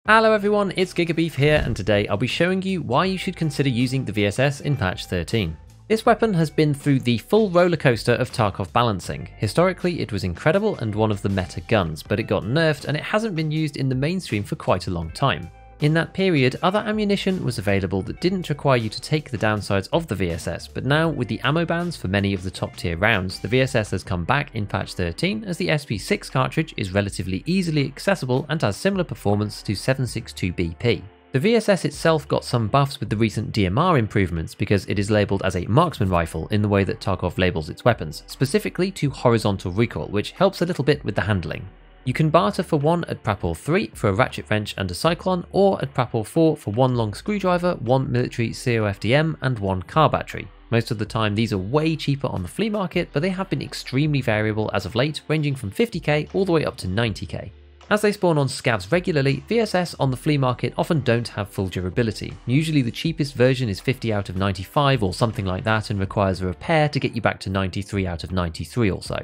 Hello everyone, it's Gigabeef here, and today I'll be showing you why you should consider using the VSS in patch 13. This weapon has been through the full rollercoaster of Tarkov balancing. Historically it was incredible and one of the meta guns, but it got nerfed and it hasn't been used in the mainstream for quite a long time. In that period, other ammunition was available that didn't require you to take the downsides of the VSS, but now with the ammo bans for many of the top tier rounds, the VSS has come back in patch 13 as the SP6 cartridge is relatively easily accessible and has similar performance to 7.62 BP. The VSS itself got some buffs with the recent DMR improvements because it is labelled as a marksman rifle in the way that Tarkov labels its weapons, specifically to horizontal recoil, which helps a little bit with the handling. You can barter for one at Prapor 3 for a ratchet wrench and a cyclone, or at Prapor 4 for one long screwdriver, one military COFDM and one car battery. Most of the time these are way cheaper on the flea market, but they have been extremely variable as of late, ranging from 50k all the way up to 90k. As they spawn on scavs regularly, VSS on the flea market often don't have full durability. Usually the cheapest version is 50 out of 95 or something like that and requires a repair to get you back to 93 out of 93 or so.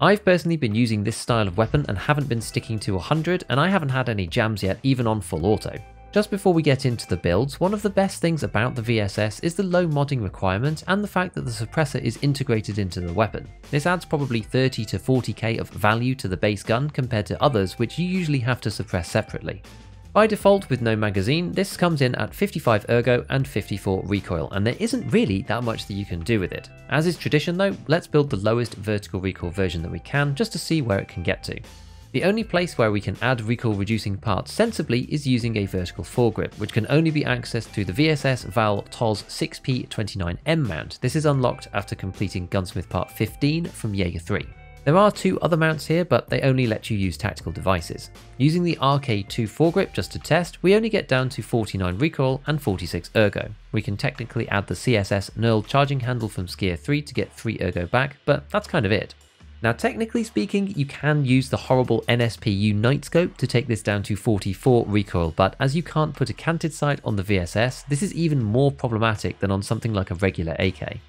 I've personally been using this style of weapon and haven't been sticking to 100, and I haven't had any jams yet even on full auto. Just before we get into the builds, one of the best things about the VSS is the low modding requirement and the fact that the suppressor is integrated into the weapon. This adds probably 30 to 40k of value to the base gun compared to others which you usually have to suppress separately. By default with no magazine, this comes in at 55 ergo and 54 recoil, and there isn't really that much that you can do with it. As is tradition though, let's build the lowest vertical recoil version that we can just to see where it can get to. The only place where we can add recoil reducing parts sensibly is using a vertical foregrip, which can only be accessed through the VSS Val TOS 6P29M mount. This is unlocked after completing Gunsmith Part 15 from Jaeger 3. There are two other mounts here, but they only let you use tactical devices. Using the RK2 foregrip just to test, we only get down to 49 recoil and 46 ergo. We can technically add the CSS knurled charging handle from Skier 3 to get 3 ergo back, but that's kind of it. Now technically speaking, you can use the horrible NSPU night scope to take this down to 44 recoil, but as you can't put a canted sight on the VSS, this is even more problematic than on something like a regular AK.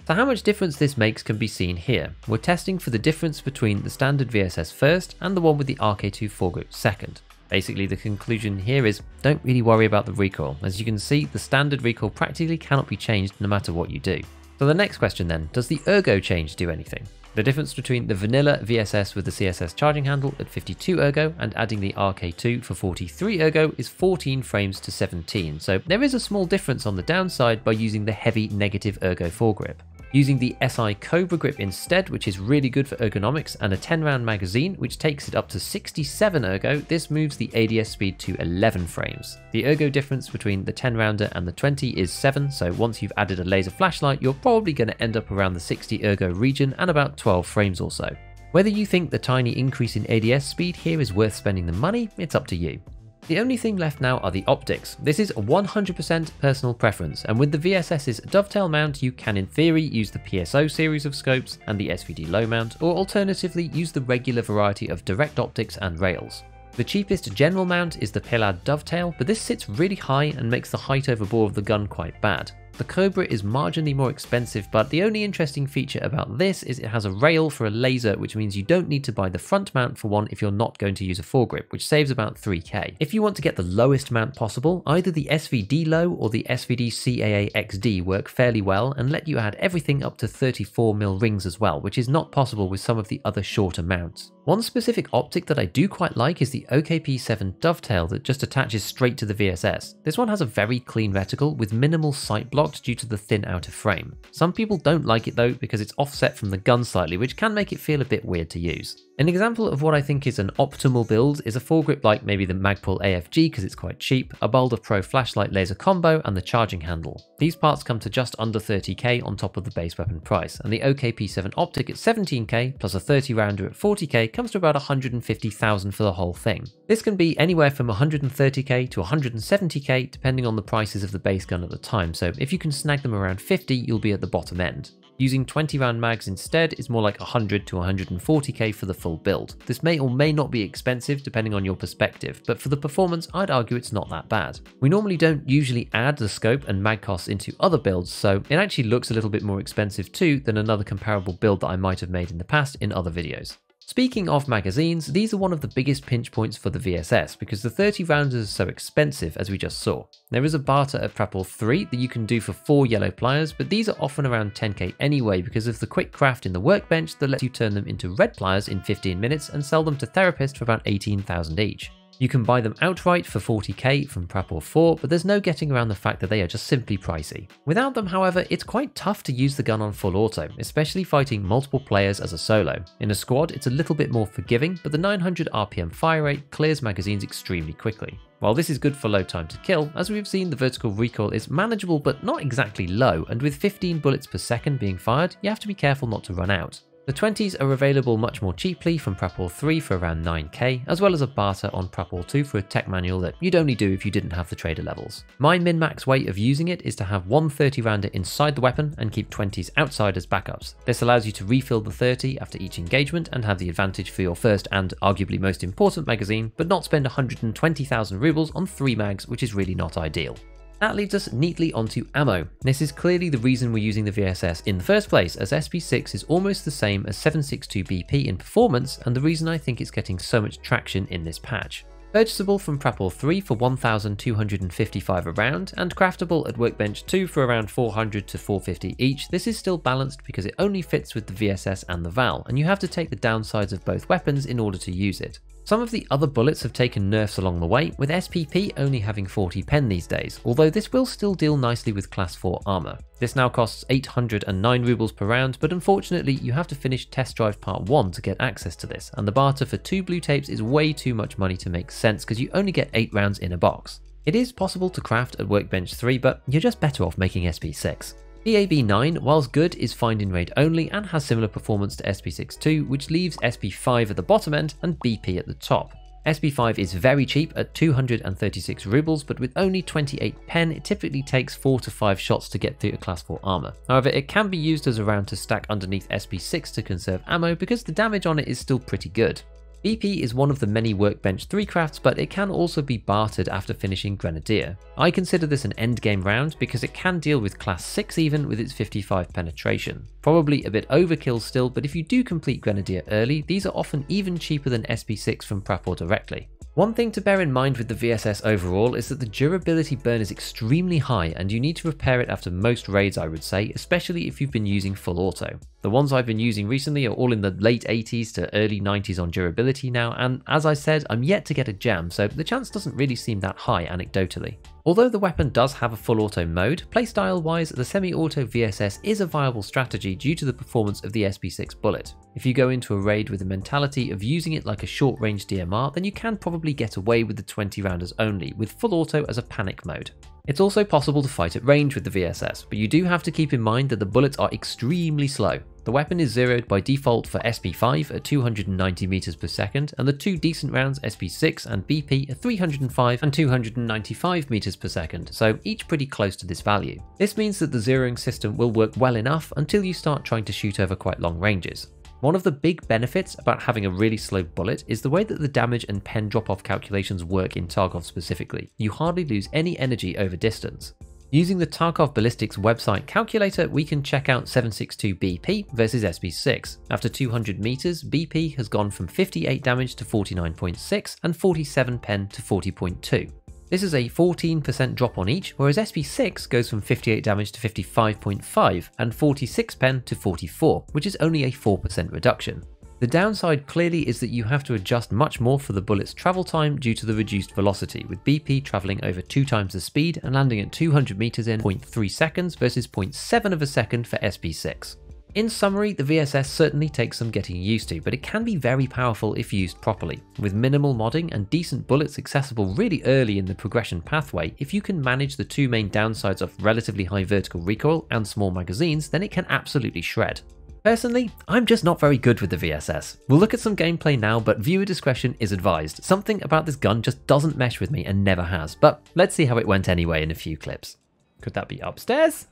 So how much difference this makes can be seen here. We're testing for the difference between the standard VSS first and the one with the RK2 foregrip second. Basically the conclusion here is don't really worry about the recoil. As you can see, the standard recoil practically cannot be changed no matter what you do. So the next question then, does the ergo change do anything? The difference between the vanilla VSS with the CSS charging handle at 52 ergo and adding the RK2 for 43 ergo is 14 frames to 17, so there is a small difference on the downside by using the heavy negative ergo foregrip. Using the SI Cobra grip instead, which is really good for ergonomics, and a 10 round magazine which takes it up to 67 ergo, this moves the ADS speed to 11 frames. The ergo difference between the 10 rounder and the 20 is 7, so once you've added a laser flashlight you're probably going to end up around the 60 ergo region and about 12 frames or so. Whether you think the tiny increase in ADS speed here is worth spending the money, it's up to you. The only thing left now are the optics. This is 100% personal preference, and with the VSS's dovetail mount you can in theory use the PSO series of scopes and the SVD low mount, or alternatively use the regular variety of direct optics and rails. The cheapest general mount is the Pelad dovetail, but this sits really high and makes the height over bore of the gun quite bad. The Cobra is marginally more expensive, but the only interesting feature about this is it has a rail for a laser, which means you don't need to buy the front mount for one if you're not going to use a foregrip, which saves about 3k. If you want to get the lowest mount possible, either the SVD low or the SVD CAA XD work fairly well and let you add everything up to 34mm rings as well, which is not possible with some of the other shorter mounts. One specific optic that I do quite like is the OKP7 dovetail that just attaches straight to the VSS. This one has a very clean reticle with minimal sight blocked due to the thin outer frame. Some people don't like it though because it's offset from the gun slightly, which can make it feel a bit weird to use. An example of what I think is an optimal build is a foregrip like maybe the Magpul AFG because it's quite cheap, a Boulder Pro flashlight laser combo and the charging handle. These parts come to just under 30k on top of the base weapon price, and the OKP7 optic at 17k plus a 30 rounder at 40k comes to about 150,000 for the whole thing. This can be anywhere from 130k to 170k depending on the prices of the base gun at the time, so if you can snag them around 50 you'll be at the bottom end. Using 20 round mags instead is more like 100 to 140k for the full build. This may or may not be expensive depending on your perspective, but for the performance I'd argue it's not that bad. We normally don't usually add the scope and mag costs into other builds, so it actually looks a little bit more expensive too than another comparable build that I might have made in the past in other videos. Speaking of magazines, these are one of the biggest pinch points for the VSS because the 30 rounders are so expensive, as we just saw. There is a barter at Prapor 3 that you can do for 4 yellow pliers, but these are often around 10k anyway because of the quick craft in the workbench that lets you turn them into red pliers in 15 minutes and sell them to therapists for about 18,000 each. You can buy them outright for 40k from Prapor 4, but there's no getting around the fact that they are just simply pricey. Without them, however, it's quite tough to use the gun on full auto, especially fighting multiple players as a solo. In a squad, it's a little bit more forgiving, but the 900 RPM fire rate clears magazines extremely quickly. While this is good for low time to kill, as we've seen, the vertical recoil is manageable but not exactly low, and with 15 bullets per second being fired, you have to be careful not to run out. The 20s are available much more cheaply from Prapor 3 for around 9k, as well as a barter on Prapor 2 for a tech manual that you'd only do if you didn't have the trader levels. My min-max way of using it is to have one 30 rounder inside the weapon and keep 20s outside as backups. This allows you to refill the 30 after each engagement and have the advantage for your first and arguably most important magazine, but not spend 120,000 rubles on 3 mags, which is really not ideal. That leads us neatly onto ammo. This is clearly the reason we're using the VSS in the first place, as SP6 is almost the same as 7.62 BP in performance, and the reason I think it's getting so much traction in this patch. Purchasable from Prapor 3 for 1,255 a round, and craftable at Workbench 2 for around 400 to 450 each, this is still balanced because it only fits with the VSS and the Val, and you have to take the downsides of both weapons in order to use it. Some of the other bullets have taken nerfs along the way, with SPP only having 40 pen these days, although this will still deal nicely with class 4 armor. This now costs 809 rubles per round, but unfortunately you have to finish test drive part 1 to get access to this, and the barter for 2 blue tapes is way too much money to make sense because you only get 8 rounds in a box. It is possible to craft at Workbench 3, but you're just better off making SP6. PAB9, whilst good, is find in raid only and has similar performance to SP6-2, which leaves SP5 at the bottom end and BP at the top. SP5 is very cheap at 236 rubles, but with only 28 pen, it typically takes 4 to 5 shots to get through a class 4 armor. However, it can be used as a round to stack underneath SP6 to conserve ammo because the damage on it is still pretty good. BP is one of the many Workbench 3 crafts, but it can also be bartered after finishing Grenadier. I consider this an endgame round because it can deal with class 6 even with its 55 penetration. Probably a bit overkill still, but if you do complete Grenadier early, these are often even cheaper than SP6 from Prapor directly. One thing to bear in mind with the VSS overall is that the durability burn is extremely high and you need to repair it after most raids, I would say, especially if you've been using full auto. The ones I've been using recently are all in the late 80s to early 90s on durability now, and as I said, I'm yet to get a jam, so the chance doesn't really seem that high anecdotally. Although the weapon does have a full auto mode, playstyle wise the semi-auto VSS is a viable strategy due to the performance of the SP6 bullet. If you go into a raid with the mentality of using it like a short range DMR, then you can probably get away with the 20 rounders only, with full auto as a panic mode. It's also possible to fight at range with the VSS, but you do have to keep in mind that the bullets are extremely slow. The weapon is zeroed by default for SP5 at 290 meters per second, and the 2 decent rounds SP6 and BP are 305 and 295 meters per second, so each pretty close to this value. This means that the zeroing system will work well enough until you start trying to shoot over quite long ranges. One of the big benefits about having a really slow bullet is the way that the damage and pen drop-off calculations work in Tarkov specifically. You hardly lose any energy over distance. Using the Tarkov Ballistics website calculator, we can check out 7.62 BP versus SP6. After 200 meters, BP has gone from 58 damage to 49.6 and 47 pen to 40.2. This is a 14% drop on each, whereas SP6 goes from 58 damage to 55.5 and 46 pen to 44, which is only a 4% reduction. The downside clearly is that you have to adjust much more for the bullet's travel time due to the reduced velocity, with BP travelling over 2 times the speed and landing at 200 meters in 0.3 seconds versus 0.7 of a second for SP6. In summary, the VSS certainly takes some getting used to, but it can be very powerful if used properly. With minimal modding and decent bullets accessible really early in the progression pathway, if you can manage the 2 main downsides of relatively high vertical recoil and small magazines, then it can absolutely shred. Personally, I'm just not very good with the VSS. We'll look at some gameplay now, but viewer discretion is advised. Something about this gun just doesn't mesh with me and never has, but let's see how it went anyway in a few clips. Could that be upstairs?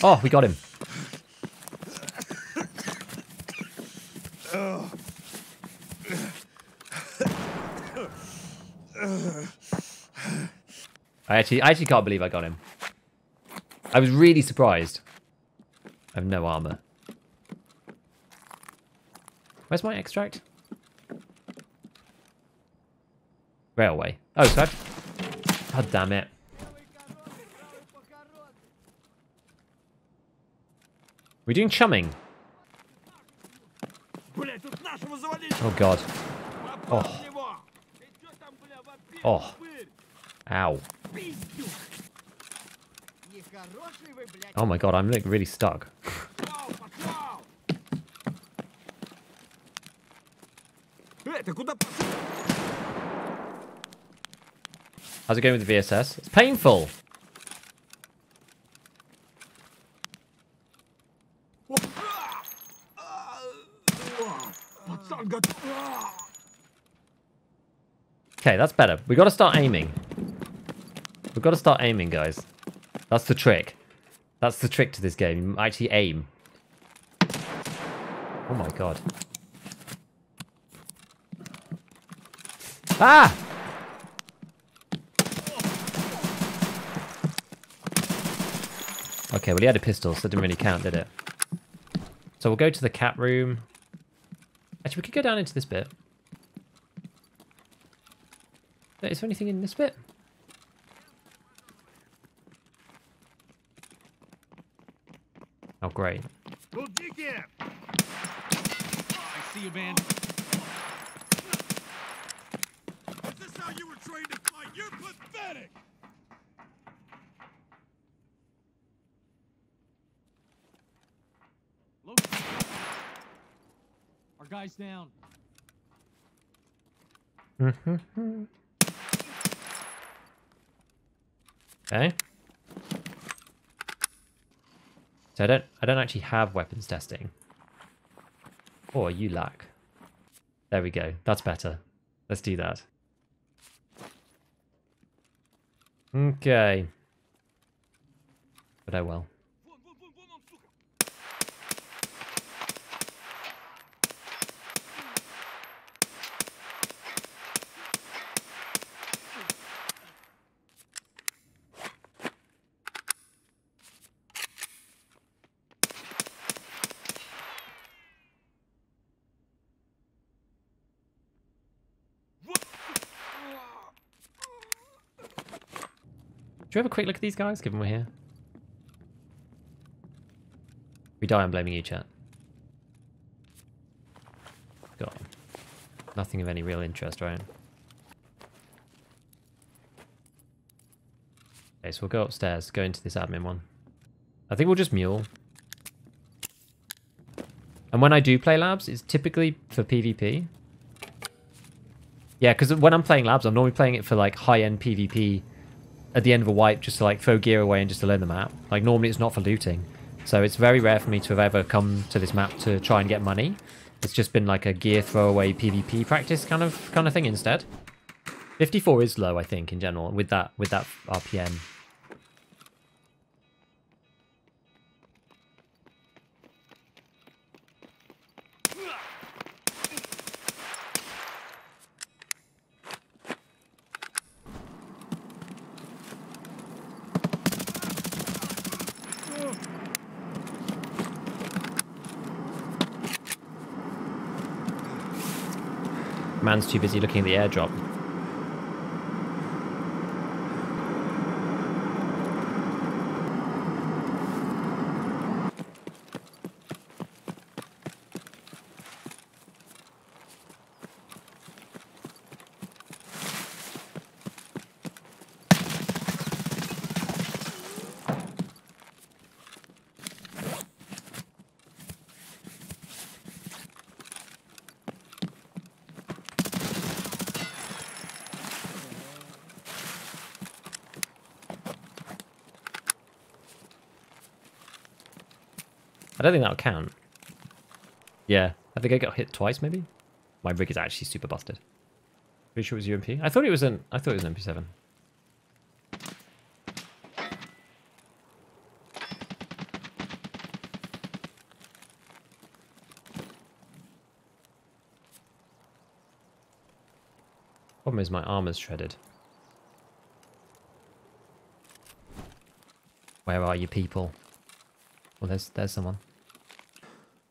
Oh, we got him. I actually can't believe I got him. I was really surprised. I have no armor. Where's my extract? Railway. Oh, so God damn it. We're doing chumming. Oh, God. Oh. Oh. Ow. Oh, my God. I'm like really stuck. How's it going with the VSS? It's painful. Okay, that's better. We got to start aiming. We've got to start aiming, guys. That's the trick. That's the trick to this game. You actually aim. Oh my god. Ah! Okay, well he had a pistol, so it didn't really count, did it? So we'll go to the cat room. Actually, we could go down into this bit. Is there anything in this bit? Oh, great. I see you, man. Is this how you were trained to fight? You're pathetic! Look. Our guy's down. Okay. So I don't actually have weapons testing. Or you lack. There we go. That's better. Let's do that. Okay. But oh well. Should we have a quick look at these guys, given we're here? If we die, I'm blaming you, chat. Got nothing of any real interest, right? Okay, so we'll go upstairs, go into this admin one. I think we'll just mule. And when I do play labs, it's typically for PvP. Yeah, because when I'm playing labs, I'm normally playing it for like high-end PvP at the end of a wipe, just to like throw gear away and just to learn the map. Like normally it's not for looting. So it's very rare for me to have ever come to this map to try and get money. It's just been like a gear throwaway PvP practice kind of thing instead. 54 is low, I think, in general, with that RPM. Man's too busy looking at the airdrop. I don't think that'll count. Yeah, I think I got hit twice, maybe. My rig is actually super busted. Pretty sure it was UMP. I thought it was an MP7. Problem is my armor's shredded. Where are you people? Well, there's someone.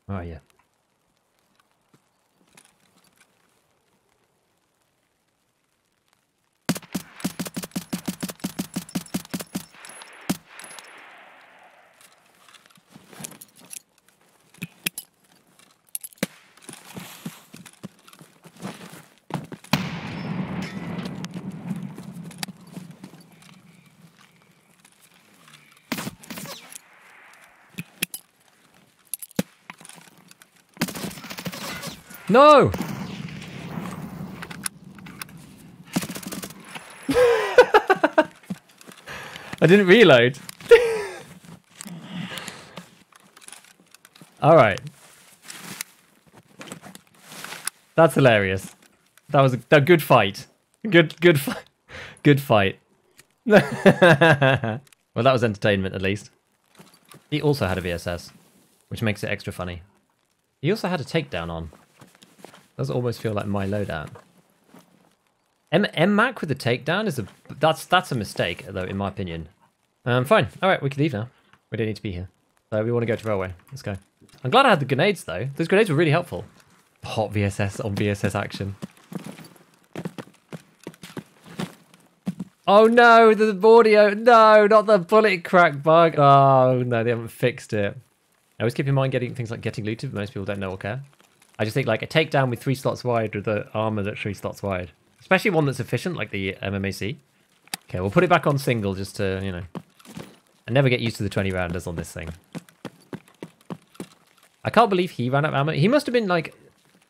Where are you? No! I didn't reload. All right. That's hilarious. That was a good fight. Good fight. Good fight. Well, that was entertainment at least. He also had a VSS, which makes it extra funny. He also had a takedown on. Does almost feel like my loadout. M-Mac with the takedown is that's a mistake, though, in my opinion. Fine. All right, we can leave now. We don't need to be here. So we want to go to railway. Let's go. I'm glad I had the grenades though. Those grenades were really helpful. Hot VSS on VSS action. Oh no, the audio. No, not the bullet crack bug. Oh no, they haven't fixed it. I always keep in mind getting things like getting looted, but most people don't know or care. I just think like a takedown with 3 slots wide with the armor that's 3 slots wide. Especially one that's efficient like the MMAC. Okay, we'll put it back on single just to, you know. I never get used to the 20 rounders on this thing. I can't believe he ran out of ammo. He must have been like,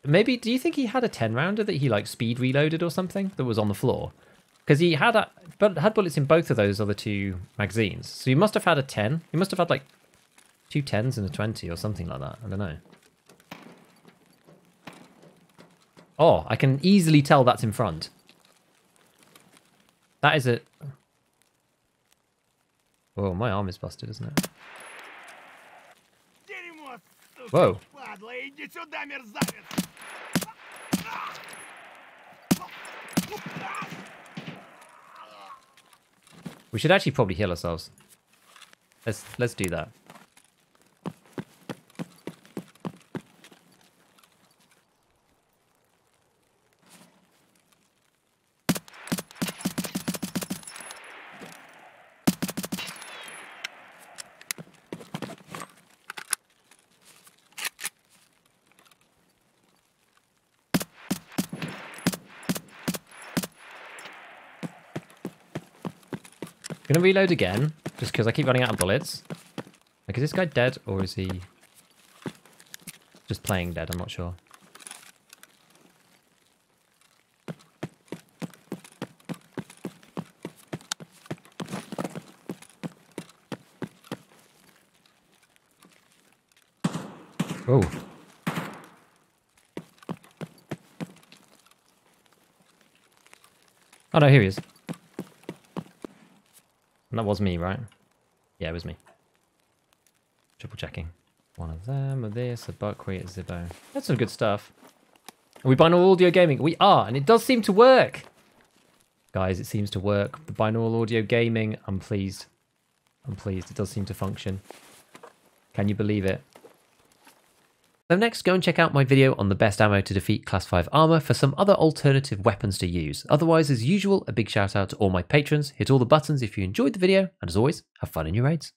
maybe, do you think he had a 10 rounder that he like speed reloaded or something that was on the floor? Because he had had bullets in both of those other 2 magazines. So he must have had a 10. He must have had like 2 10s and a 20 or something like that. I don't know. Oh, I can easily tell that's in front. That is it. Oh, my arm is busted, isn't it? Whoa. We should actually probably heal ourselves. Let's do that. I'm gonna reload again, just because I keep running out of bullets. Like, is this guy dead, or is he just playing dead? I'm not sure. Oh. Oh no, here he is. And that was me, right? Yeah, it was me. Triple checking. One of them, of this, a buckwheat, a Zippo. That's some good stuff. Are we binaural audio gaming? We are, and it does seem to work. Guys, it seems to work. The binaural audio gaming, I'm pleased. I'm pleased. It does seem to function. Can you believe it? So next, go and check out my video on the best ammo to defeat class 5 armor for some other alternative weapons to use. Otherwise, as usual, a big shout out to all my patrons. Hit all the buttons if you enjoyed the video, and as always, have fun in your raids.